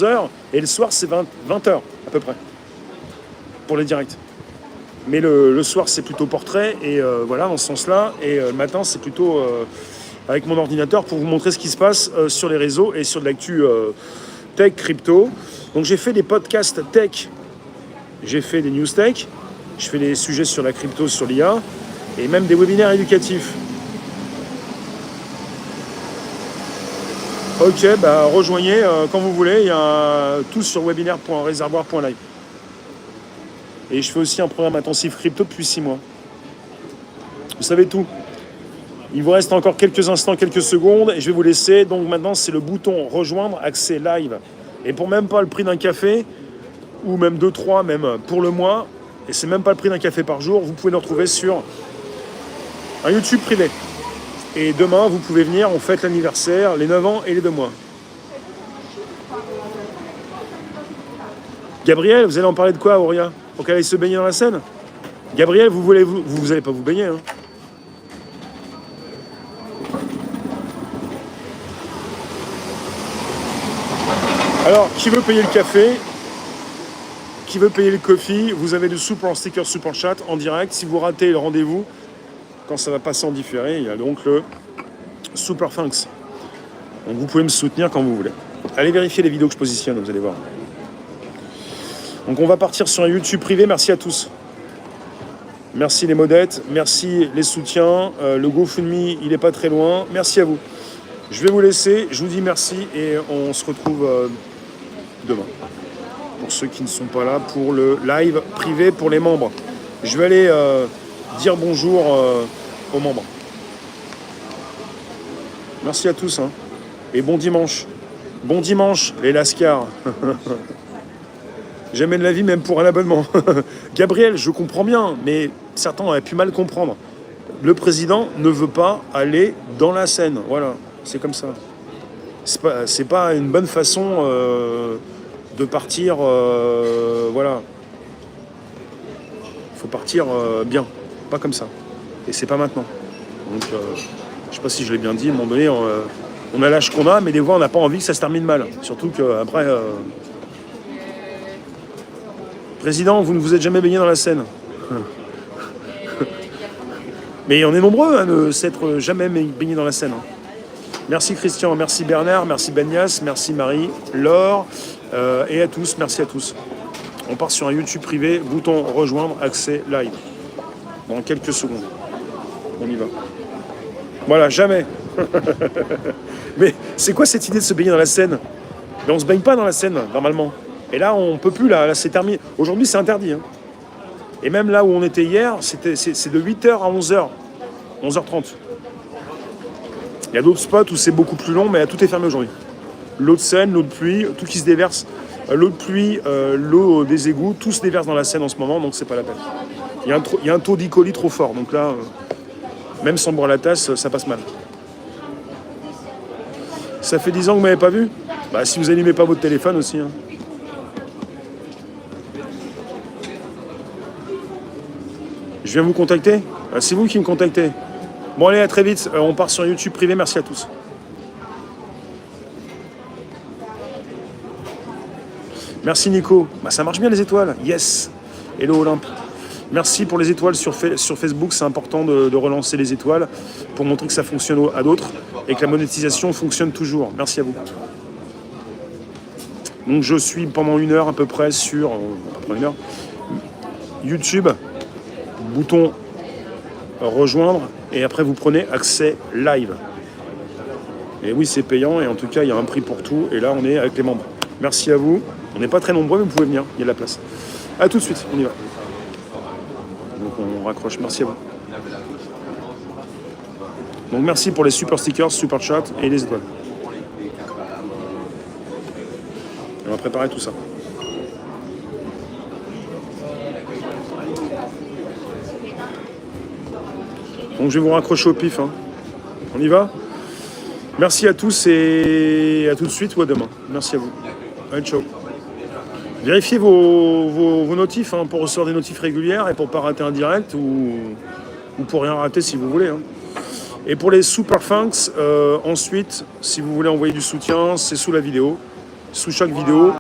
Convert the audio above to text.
heures et le soir c'est 20 heures à peu près pour les directs. Mais le soir c'est plutôt portrait et voilà dans ce sens-là. Et le matin c'est plutôt avec mon ordinateur pour vous montrer ce qui se passe sur les réseaux et sur de l'actu tech, crypto. Donc j'ai fait des podcasts tech, j'ai fait des news tech, je fais des sujets sur la crypto, sur l'IA et même des webinaires éducatifs. Ok, bah rejoignez quand vous voulez, il y a tout sur webinaire.reservoir.live. Et je fais aussi un programme intensif crypto depuis 6 mois. Vous savez tout. Il vous reste encore quelques instants, quelques secondes, et je vais vous laisser. Donc maintenant, c'est le bouton rejoindre, accès live. Et pour même pas le prix d'un café, ou même 2-3, même pour le mois, et c'est même pas le prix d'un café par jour, vous pouvez nous retrouver sur un YouTube privé. Et demain, vous pouvez venir, on fête l'anniversaire, les 9 ans et les 2 mois. Gabriel, vous allez en parler de quoi, Auria? Pour qu'elle aille se baigner dans la Seine? Gabriel, vous allez pas vous baigner, hein? Alors, qui veut payer le café? Qui veut payer le coffee? Vous avez le super sticker, super chat en direct. Si vous ratez le rendez-vous, quand ça va passer en différé, il y a donc le super thanks. Donc vous pouvez me soutenir quand vous voulez. Allez vérifier les vidéos que je positionne, vous allez voir. Donc on va partir sur un YouTube privé. Merci à tous. Merci les modettes, merci les soutiens. Le GoFundMe, il n'est pas très loin. Merci à vous. Je vais vous laisser. Je vous dis merci et on se retrouve demain. Pour ceux qui ne sont pas là, pour le live privé pour les membres. Je vais aller dire bonjour aux membres. Merci à tous. Hein. Et bon dimanche. Bon dimanche, les lascars. Jamais de la vie, même pour un abonnement. Gabriel, je comprends bien, mais certains auraient pu mal comprendre. Le président ne veut pas aller dans la Seine. Voilà, c'est comme ça. C'est pas une bonne façon de partir. Voilà. Il faut partir bien, pas comme ça. Et c'est pas maintenant. Donc, je sais pas si je l'ai bien dit, à un moment donné, on a l'âge qu'on a, mais des fois, on n'a pas envie que ça se termine mal. Surtout qu'après... Président, vous ne vous êtes jamais baigné dans la Seine. Mais on est nombreux à ne s'être jamais baigné dans la Seine. Merci Christian, merci Bernard, merci Benias, merci Marie, Laure, et à tous, merci à tous. On part sur un YouTube privé, bouton rejoindre, accès live. Dans quelques secondes. On y va. Voilà, jamais. Mais c'est quoi cette idée de se baigner dans la Seine? Mais on se baigne pas dans la Seine, normalement. Et là, on peut plus, là c'est terminé. Aujourd'hui, c'est interdit. Hein. Et même là où on était hier, c'est de 8h à 11h. 11h30. Il y a d'autres spots où c'est beaucoup plus long, mais tout est fermé aujourd'hui. L'eau de Seine, l'eau de pluie, tout qui se déverse. L'eau de pluie, l'eau des égouts, tout se déverse dans la Seine en ce moment, donc c'est pas la peine. Il y a un taux d'E. coli trop fort, donc là, même sans boire la tasse, ça passe mal. Ça fait 10 ans que vous m'avez pas vu? Bah, si vous allumez pas votre téléphone aussi. Hein. Je viens vous contacter? C'est vous qui me contactez. Bon allez, à très vite. On part sur YouTube privé. Merci à tous. Merci Nico. Bah, ça marche bien les étoiles. Yes. Hello Olympe. Merci pour les étoiles sur Facebook. C'est important de relancer les étoiles pour montrer que ça fonctionne à d'autres et que la monétisation fonctionne toujours. Merci à vous. Donc je suis pendant 1 heure à peu près sur... YouTube. Bouton rejoindre et après vous prenez accès live. Et oui, c'est payant et en tout cas il y a un prix pour tout et là on est avec les membres. Merci à vous. On n'est pas très nombreux mais vous pouvez venir, il y a de la place. A tout de suite, on y va. Donc on raccroche, merci à vous. Donc merci pour les super stickers, super chat et les étoiles. On va préparer tout ça. Donc je vais vous raccrocher au pif. Hein. On y va? Merci à tous et à tout de suite ou à demain. Merci à vous. Allez, ciao. Vérifiez vos notifs hein, pour recevoir des notifs régulières et pour ne pas rater un direct ou pour rien rater si vous voulez. Hein. Et pour les super thanks, ensuite, si vous voulez envoyer du soutien, c'est sous la vidéo. sous chaque vidéo.